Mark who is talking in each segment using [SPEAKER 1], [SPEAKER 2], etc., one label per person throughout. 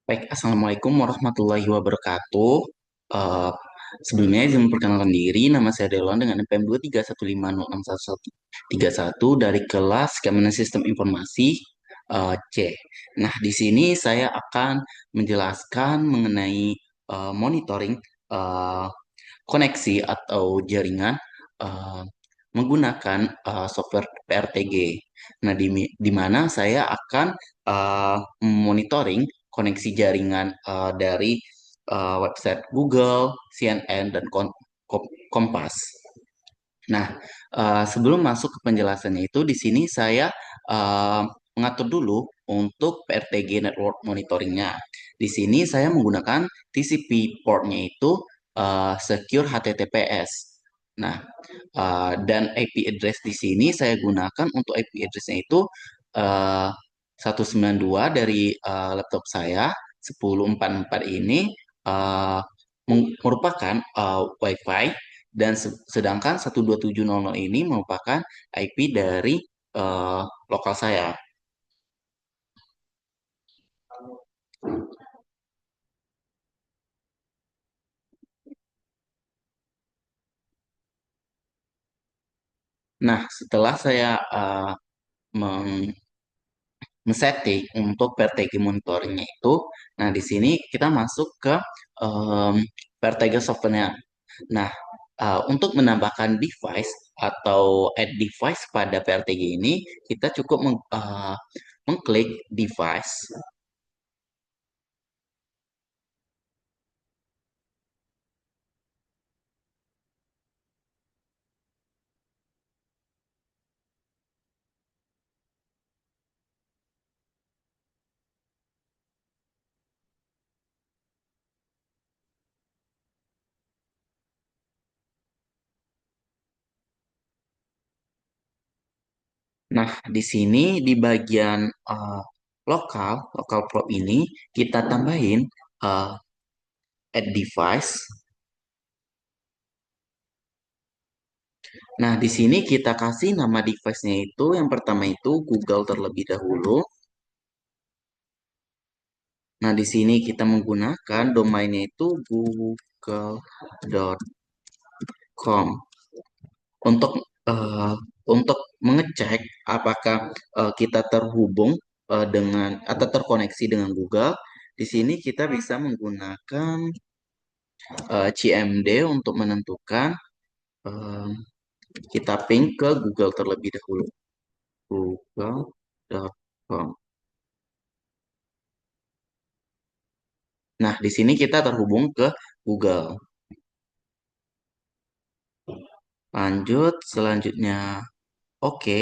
[SPEAKER 1] Baik, Assalamualaikum warahmatullahi wabarakatuh. Eh, Sebelumnya izin memperkenalkan diri, nama saya Delon dengan NPM 231506131 dari kelas Keamanan Sistem Informasi C. Nah, di sini saya akan menjelaskan mengenai monitoring eh, koneksi atau jaringan eh, menggunakan software PRTG. Nah, di mana saya akan monitoring koneksi jaringan dari website Google, CNN, dan Kompas. Nah, sebelum masuk ke penjelasannya itu, di sini saya eh, mengatur dulu untuk PRTG Network Monitoringnya. Di sini saya menggunakan TCP portnya itu Secure HTTPS. Nah, dan IP address di sini saya gunakan untuk IP addressnya itu eh, 192 dari laptop saya 1044 ini eh, merupakan WiFi dan sedangkan 12700 ini merupakan IP dari lokal saya. Nah, setelah saya meng- men-setting untuk PRTG monitoringnya itu, nah di sini kita masuk ke PRTG software-nya. Nah, untuk menambahkan device atau add device pada PRTG ini, kita cukup mengklik device. Nah, di sini di bagian lokal prop ini kita tambahin uh, add device. Nah, di sini kita kasih nama device-nya itu yang pertama itu Google terlebih dahulu. Nah, di sini kita menggunakan domainnya itu google.com untuk eh, untuk mengecek apakah kita terhubung dengan atau terkoneksi dengan Google. Di sini kita bisa menggunakan CMD untuk menentukan eh, kita ping ke Google terlebih dahulu. Google.com. Nah, di sini kita terhubung ke Google. Lanjut, selanjutnya. Oke.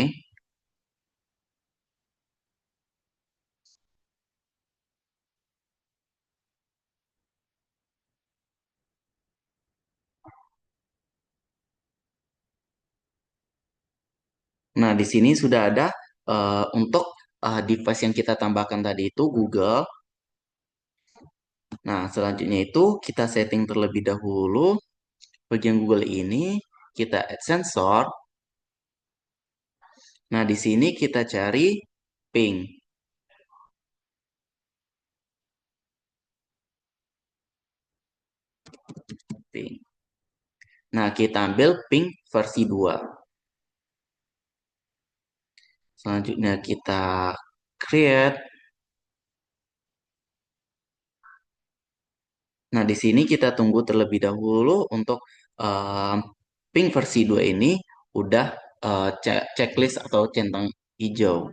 [SPEAKER 1] Nah, di sini sudah ada untuk device yang kita tambahkan tadi itu Google. Nah, selanjutnya itu kita setting terlebih dahulu bagian Google ini, kita add sensor. Nah, di sini kita cari ping. Ping. Nah, kita ambil ping versi 2. Selanjutnya kita create. Nah, di sini kita tunggu terlebih dahulu untuk um, ping versi 2 ini udah checklist atau centang hijau.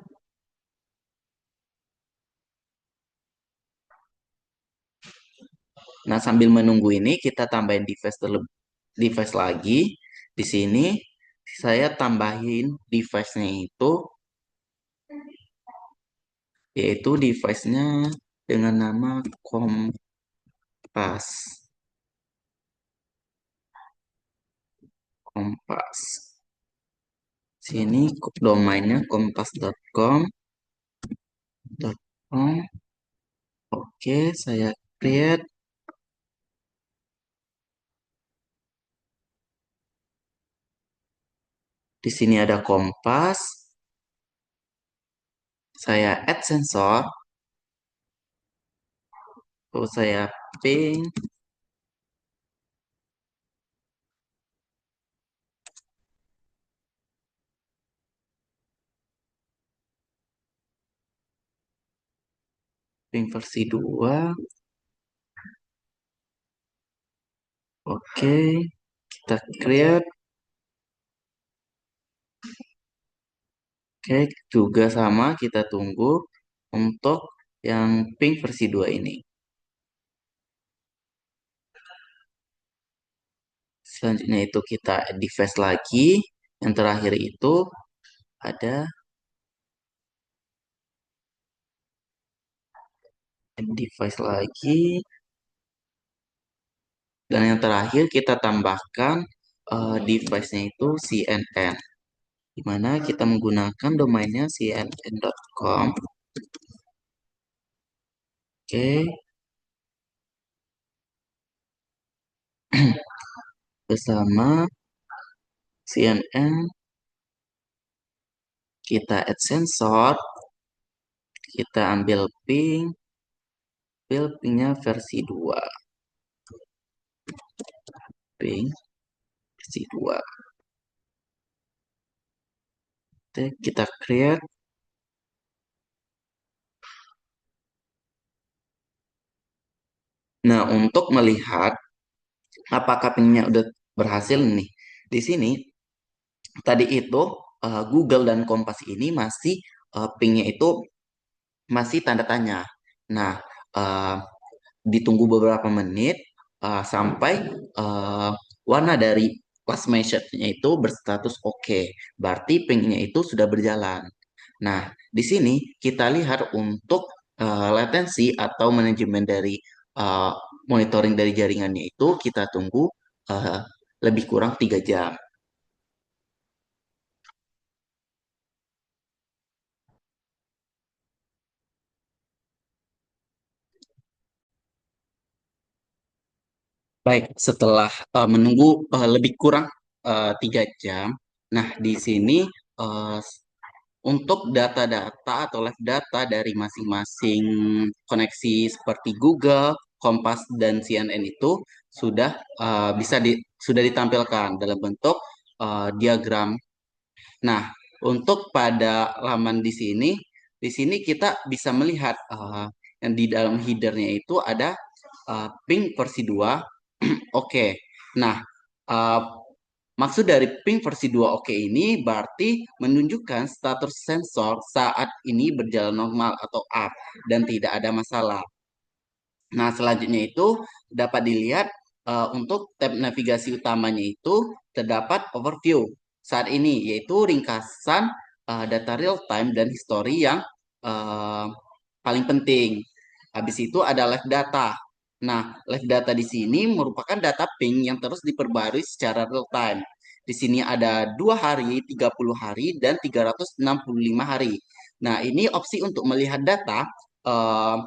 [SPEAKER 1] Nah, sambil menunggu ini kita tambahin device lagi. Di sini saya tambahin device-nya itu yaitu device-nya dengan nama Kompas. Kompas. Sini domainnya kompas.com. Oke, saya create. Di sini ada kompas. Saya add sensor. Oh, saya ping, ping versi 2. Oke, kita create. Oke, juga sama kita tunggu untuk yang ping versi 2 ini. Selanjutnya itu kita add device lagi. Yang terakhir itu ada add device lagi. Dan yang terakhir kita tambahkan device-nya itu CNN. Di mana kita menggunakan domainnya cnn.com. Oke, bersama CNN kita add sensor, kita ambil pingnya versi 2. Ping versi 2. Oke, kita create. Nah, untuk melihat apakah pingnya udah berhasil nih. Di sini tadi itu Google dan Kompas ini masih pingnya itu masih tanda tanya. Nah, eh, ditunggu beberapa menit sampai eh, warna dari last message-nya itu berstatus oke. Berarti pingnya itu sudah berjalan. Nah, di sini kita lihat untuk latensi atau manajemen dari eh, monitoring dari jaringannya itu kita tunggu eh, lebih kurang 3 jam. Baik, setelah menunggu lebih kurang 3 jam, nah di sini eh, untuk data-data atau live data dari masing-masing koneksi seperti Google, Kompas, dan CNN itu sudah sudah ditampilkan dalam bentuk diagram. Nah, untuk pada laman di sini kita bisa melihat yang di dalam headernya itu ada ping versi 2. Oke. Nah, uh, maksud dari ping versi 2 oke ini berarti menunjukkan status sensor saat ini berjalan normal atau up dan tidak ada masalah. Nah, selanjutnya itu dapat dilihat untuk tab navigasi utamanya itu terdapat overview saat ini yaitu ringkasan data real time dan history yang eh, paling penting. Habis itu ada live data. Nah, live data di sini merupakan data ping yang terus diperbarui secara real time. Di sini ada 2 hari, 30 hari, dan 365 hari. Nah, ini opsi untuk melihat eh,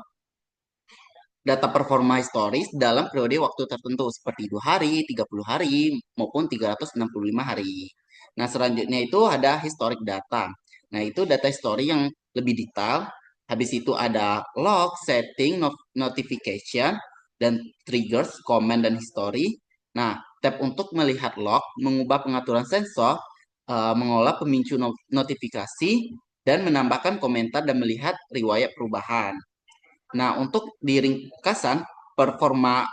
[SPEAKER 1] data performa historis dalam periode waktu tertentu seperti 2 hari, 30 hari, maupun 365 hari. Nah, selanjutnya itu ada historic data. Nah, itu data history yang lebih detail. Habis itu ada log, setting, notification, dan triggers, comment, dan history. Nah, tab untuk melihat log, mengubah pengaturan sensor, mengolah pemicu notifikasi, dan menambahkan komentar dan melihat riwayat perubahan. Nah, untuk di ringkasan performa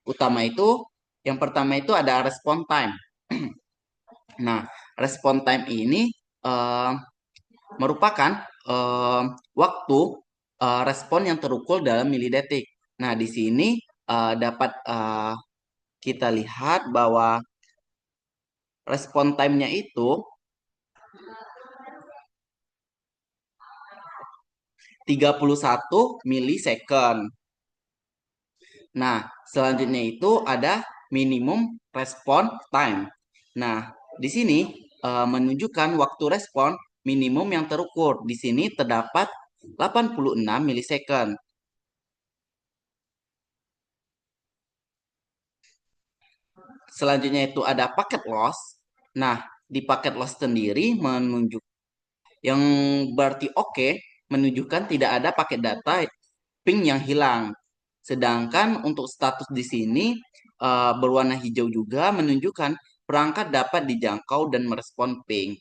[SPEAKER 1] utama itu, yang pertama itu ada respon time. Nah, respon time ini eh, merupakan eh, waktu respon yang terukur dalam milidetik. Nah, di sini dapat kita lihat bahwa respon time-nya itu 31 milisecond. Nah, selanjutnya itu ada minimum respon time. Nah, di sini menunjukkan waktu respon minimum yang terukur. Di sini terdapat 86 milisecond. Selanjutnya itu ada paket loss. Nah, di paket loss sendiri menunjuk yang berarti oke, menunjukkan tidak ada paket data ping yang hilang. Sedangkan untuk status di sini berwarna hijau juga menunjukkan perangkat dapat dijangkau dan merespon ping.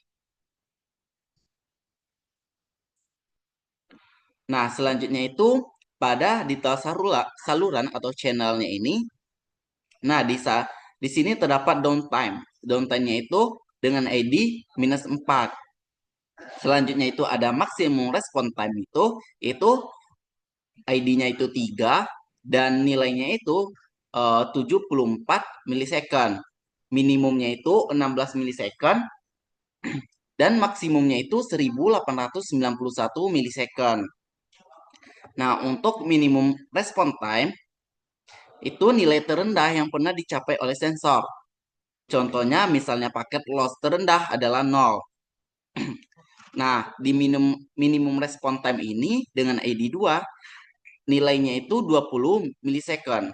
[SPEAKER 1] Nah, selanjutnya itu pada detail saluran atau channelnya ini. Nah, di sini terdapat downtime. Downtime-nya itu dengan ID -4. Selanjutnya itu ada maksimum respon time itu ID-nya itu 3 dan nilainya itu 74 milisecond. Minimumnya itu 16 milisecond dan maksimumnya itu 1891 milisecond. Nah, untuk minimum respon time itu nilai terendah yang pernah dicapai oleh sensor. Contohnya misalnya paket loss terendah adalah 0. Nah, di minimum respon time ini dengan ID 2 nilainya itu 20 milisecond.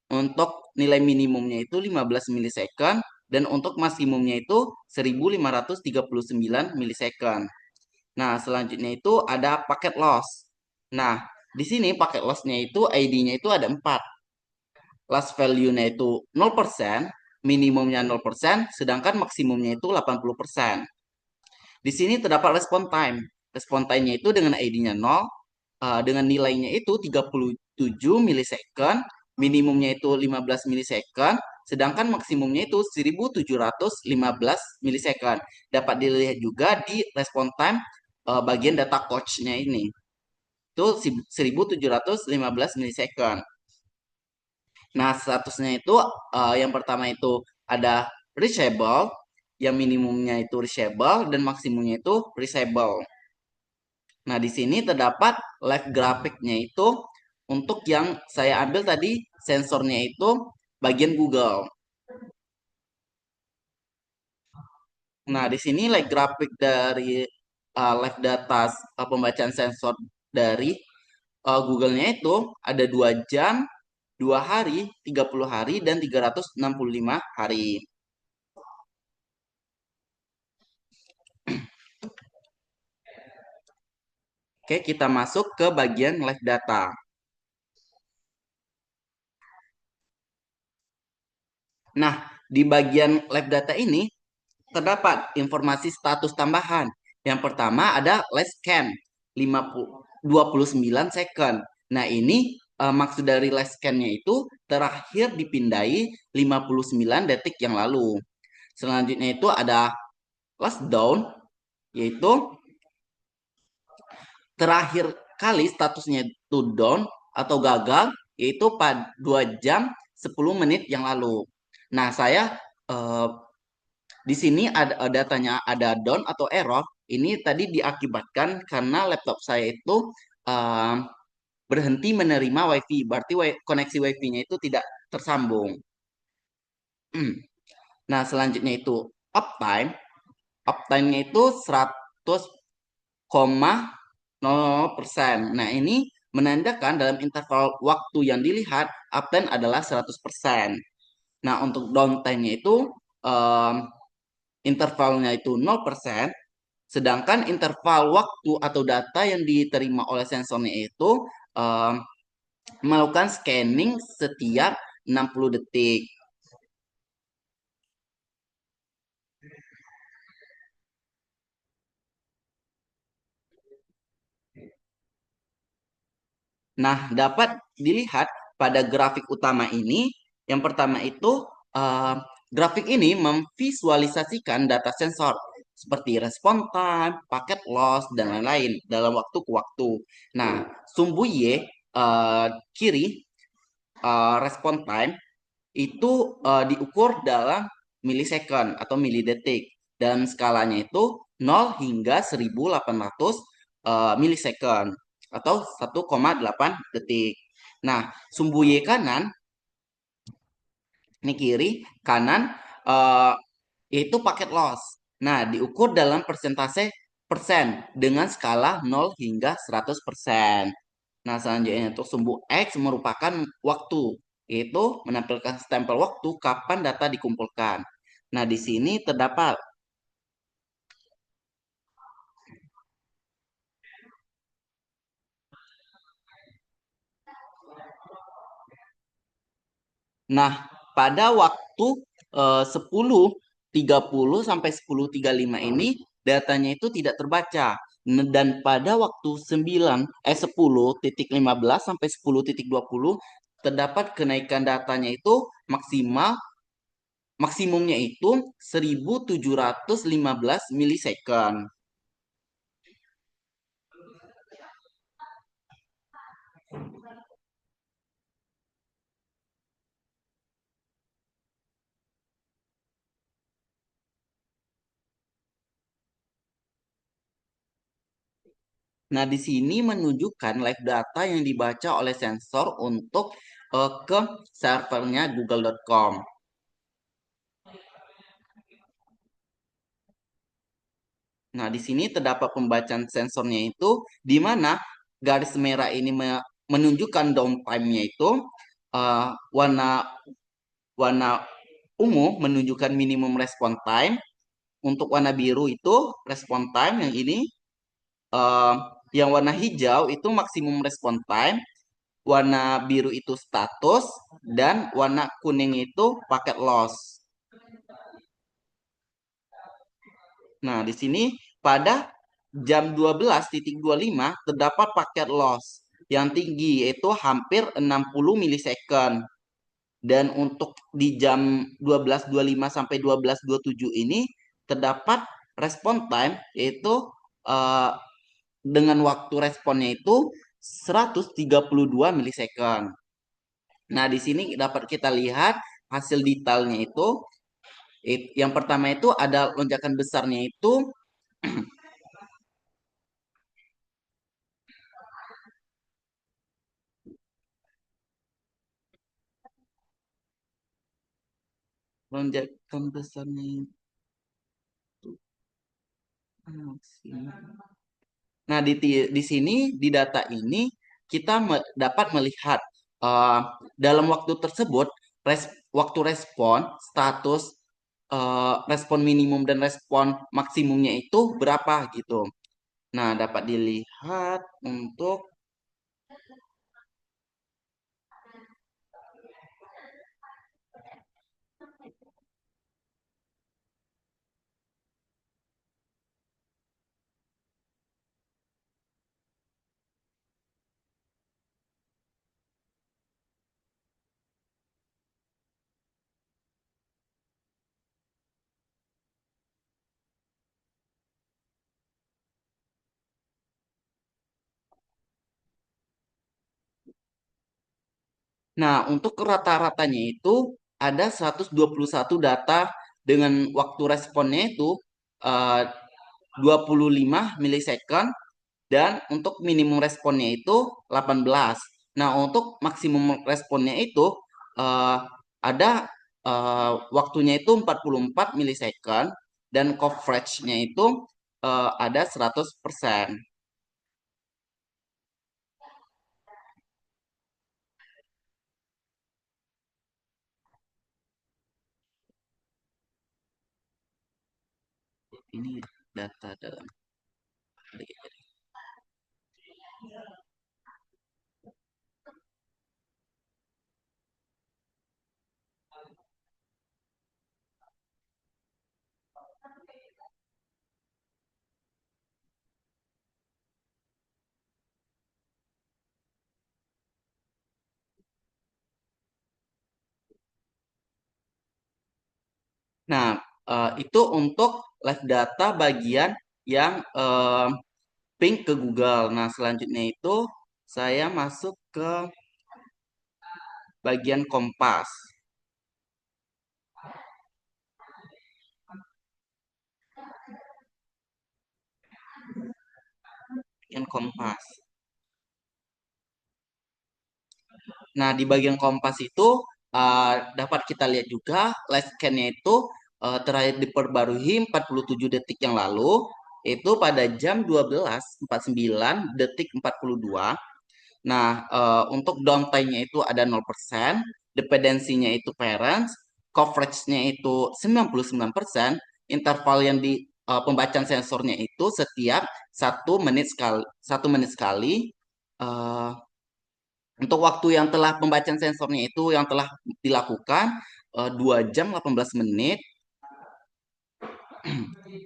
[SPEAKER 1] Untuk nilai minimumnya itu 15 milisecond dan untuk maksimumnya itu 1539 milisecond. Nah, selanjutnya itu ada paket loss. Nah, di sini paket lossnya itu ID-nya itu ada 4. Loss value-nya itu 0%, minimumnya 0%, sedangkan maksimumnya itu 80%. Di sini terdapat respon time. Respon time-nya itu dengan ID-nya 0, dengan nilainya itu 37 milisecond, minimumnya itu 15 milisecond, sedangkan maksimumnya itu 1715 milisecond. Dapat dilihat juga di respon time bagian data coach-nya ini. Itu 1715 milisecond. Nah, statusnya itu yang pertama itu ada reachable, yang minimumnya itu reachable dan maksimumnya itu reachable. Nah, di sini terdapat live grafiknya itu untuk yang saya ambil tadi sensornya itu bagian Google. Nah, di sini live grafik dari live data pembacaan sensor dari Google-nya itu ada 2 jam, 2 hari, 30 hari, dan 365 hari. Oke, kita masuk ke bagian live data. Nah, di bagian live data ini terdapat informasi status tambahan. Yang pertama ada live scan 29 second. Nah, ini maksud dari live scan-nya itu terakhir dipindai 59 detik yang lalu. Selanjutnya itu ada last down, yaitu terakhir kali statusnya itu down atau gagal, yaitu pada 2 jam 10 menit yang lalu. Nah, saya eh, di sini ada datanya ada down atau error. Ini tadi diakibatkan karena laptop saya itu eh, berhenti menerima WiFi. Berarti koneksi WiFi-nya itu tidak tersambung. Nah, selanjutnya itu uptime. Uptime-nya itu 100,00%. Nah, ini menandakan dalam interval waktu yang dilihat uptime adalah 100%. Nah, untuk downtime-nya itu um, intervalnya itu 0%, sedangkan interval waktu atau data yang diterima oleh sensornya itu um, melakukan scanning setiap 60 detik. Nah, dapat dilihat pada grafik utama ini, yang pertama itu uh, grafik ini memvisualisasikan data sensor seperti respon time, paket loss, dan lain-lain dalam waktu ke waktu. Nah, sumbu Y kiri respon time itu diukur dalam milisecond atau milidetik dan skalanya itu 0 hingga 1800 milisecond atau 1,8 detik. Nah, sumbu Y kanan ini kiri, kanan eh, yaitu paket loss. Nah, diukur dalam persentase persen dengan skala 0 hingga 100%. Nah, selanjutnya untuk sumbu X merupakan waktu, yaitu menampilkan stempel waktu kapan data dikumpulkan. Nah, di sini terdapat Nah, pada waktu 10.30 sampai 10.35 ini datanya itu tidak terbaca. Dan pada waktu 10.15 sampai 10.20 terdapat kenaikan datanya itu maksimumnya itu 1.715 milisecond. Nah, di sini menunjukkan live data yang dibaca oleh sensor untuk ke servernya google.com. Nah, di sini terdapat pembacaan sensornya itu di mana garis merah ini menunjukkan downtime-nya itu eh, warna warna ungu menunjukkan minimum response time, untuk warna biru itu response time yang ini, eh, yang warna hijau itu maksimum response time, warna biru itu status, dan warna kuning itu paket loss. Nah, di sini pada jam 12.25 terdapat paket loss yang tinggi yaitu hampir 60 milisecond. Dan untuk di jam 12.25 sampai 12.27 ini terdapat respon time yaitu eh, dengan waktu responnya itu 132 milisecond. Nah, di sini dapat kita lihat hasil detailnya itu. Yang pertama itu ada lonjakan besarnya itu lonjakan besarnya itu maksimal. Nah, di sini di data ini kita dapat melihat eh, dalam waktu tersebut waktu respon, status, respon minimum dan respon maksimumnya itu berapa gitu. Nah, dapat dilihat untuk nah, untuk rata-ratanya itu ada 121 data dengan waktu responnya itu eh, 25 milisecond. Dan untuk minimum responnya itu 18. Nah, untuk maksimum responnya itu eh, ada waktunya itu 44 milisecond dan coveragenya itu ada 100%. Ini data dalam. Nah, itu untuk live data bagian yang ping ke Google. Nah, selanjutnya itu saya masuk ke bagian Kompas. Bagian Kompas. Nah, di bagian Kompas itu dapat kita lihat juga live scan-nya itu terakhir diperbarui 47 detik yang lalu, itu pada jam 12.49 detik 42. Nah, untuk downtime-nya itu ada 0%, dependensinya itu parents, coverage-nya itu 99%, interval yang di pembacaan sensornya itu setiap 1 menit sekali, 1 menit sekali. eh, Untuk waktu yang telah pembacaan sensornya itu yang telah dilakukan 2 jam 18 menit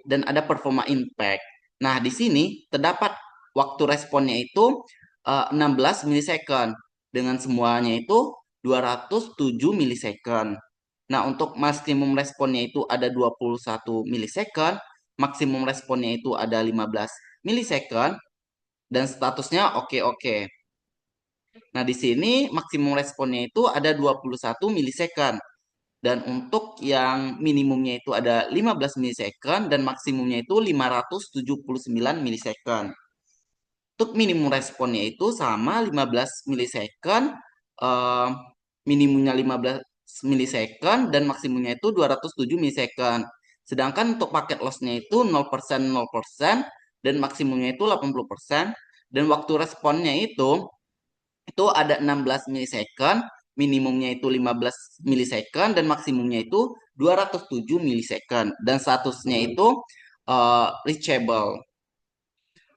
[SPEAKER 1] dan ada performa impact. Nah, di sini terdapat waktu responnya itu 16 milisecond dengan semuanya itu 207 milisecond. Nah, untuk maksimum responnya itu ada 21 milisecond, maksimum responnya itu ada 15 milisecond dan statusnya oke-oke. Nah, di sini maksimum responnya itu ada 21 milisecond. Dan untuk yang minimumnya itu ada 15 milisecond dan maksimumnya itu 579 milisecond. Untuk minimum responnya itu sama 15 milisecond, eh, minimumnya 15 milisecond dan maksimumnya itu 207 milisecond. Sedangkan untuk paket lossnya itu 0%, 0% dan maksimumnya itu 80%. Dan waktu responnya itu ada 16 milisecond, minimumnya itu 15 milisecond dan maksimumnya itu 207 milisecond dan statusnya itu reachable.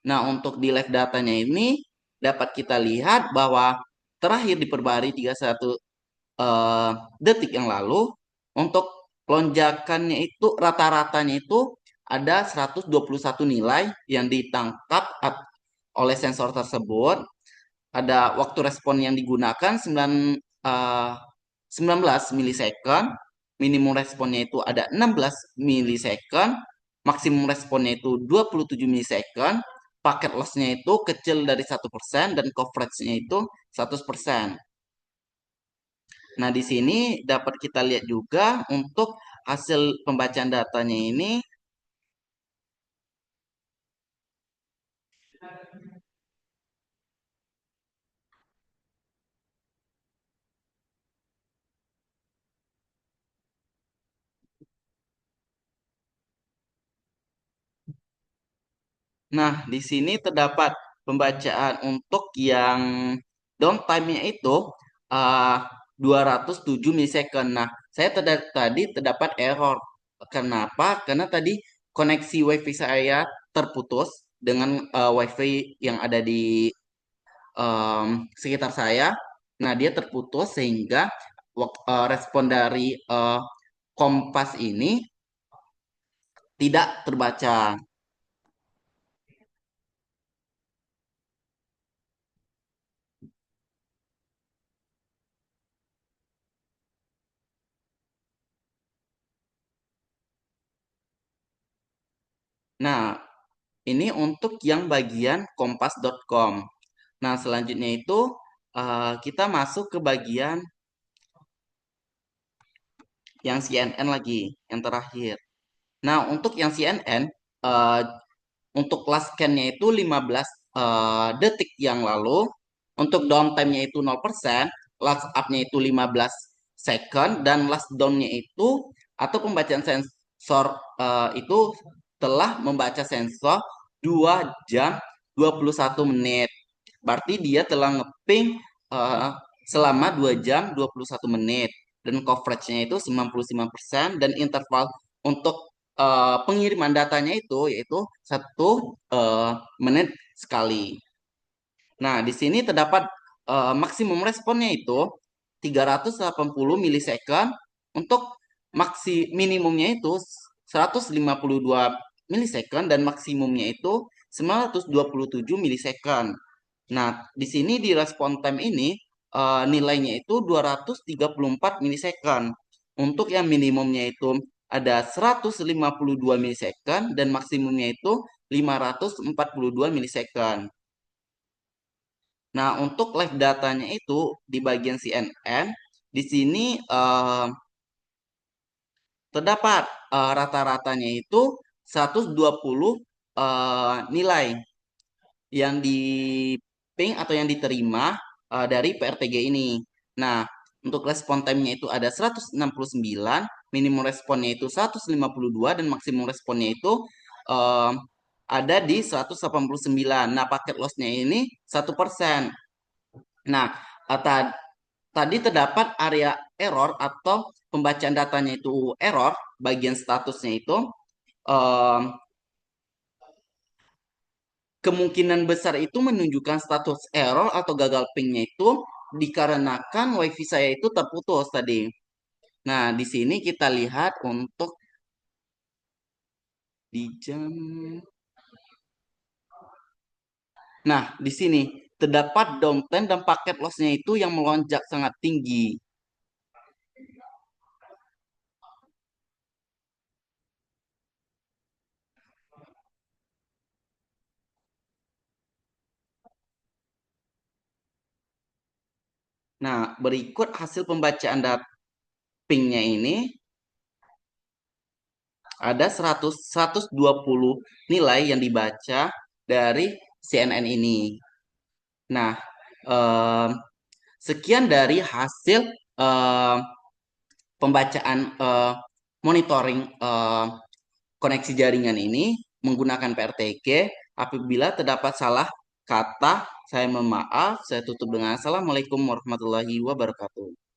[SPEAKER 1] Nah, untuk di live datanya ini dapat kita lihat bahwa terakhir diperbarui 31 detik yang lalu untuk lonjakannya itu rata-ratanya itu ada 121 nilai yang ditangkap oleh sensor tersebut. Ada waktu respon yang digunakan 19 milisecond, minimum responnya itu ada 16 milisecond, maksimum responnya itu 27 milisecond, paket lossnya itu kecil dari 1% dan coveragenya itu 100%. Nah, di sini dapat kita lihat juga untuk hasil pembacaan datanya ini. Nah, di sini terdapat pembacaan untuk yang downtime-nya itu uh, 207 milisecond. Nah, saya tadi terdapat error. Kenapa? Karena tadi koneksi WiFi saya terputus dengan WiFi yang ada di sekitar saya. Nah, dia terputus sehingga respon dari Kompas ini tidak terbaca. Nah, ini untuk yang bagian kompas.com. Nah, selanjutnya itu kita masuk ke bagian yang CNN lagi, yang terakhir. Nah, untuk yang CNN, eh, untuk last scan-nya itu 15 detik yang lalu, untuk downtime-nya itu 0%, last up-nya itu 15 second, dan last down-nya itu, atau pembacaan sensor itu telah membaca sensor 2 jam 21 menit. Berarti dia telah ngeping eh, selama 2 jam 21 menit. Dan coveragenya itu 99% dan interval untuk pengiriman datanya itu yaitu 1 menit sekali. Nah, di sini terdapat maksimum responnya itu 380 milisecond untuk minimumnya itu 152 milisecond dan maksimumnya itu 927 milisecond. Nah, di sini di respon time ini nilainya itu 234 milisecond. Untuk yang minimumnya itu ada 152 milisecond dan maksimumnya itu 542 milisecond. Nah, untuk live datanya itu di bagian CNN, di sini terdapat rata-ratanya itu 120 nilai yang di ping atau yang diterima dari PRTG ini. Nah, untuk respon time-nya itu ada 169, minimum responnya itu 152 dan maksimum responnya itu eh, ada di 189. Nah, paket loss-nya ini 1%. Nah, tadi terdapat area error atau pembacaan datanya itu error, bagian statusnya itu eh, kemungkinan besar itu menunjukkan status error atau gagal pingnya itu dikarenakan WiFi saya itu terputus tadi. Nah, di sini kita lihat untuk di jam. Nah, di sini terdapat downtime dan paket lossnya itu yang melonjak sangat tinggi. Nah, berikut hasil pembacaan pingnya ini ada 120 nilai yang dibaca dari CNN ini. Nah, em, sekian dari hasil pembacaan monitoring koneksi jaringan ini menggunakan PRTG. Apabila terdapat salah kata, saya mohon maaf. Saya tutup dengan Assalamualaikum warahmatullahi wabarakatuh.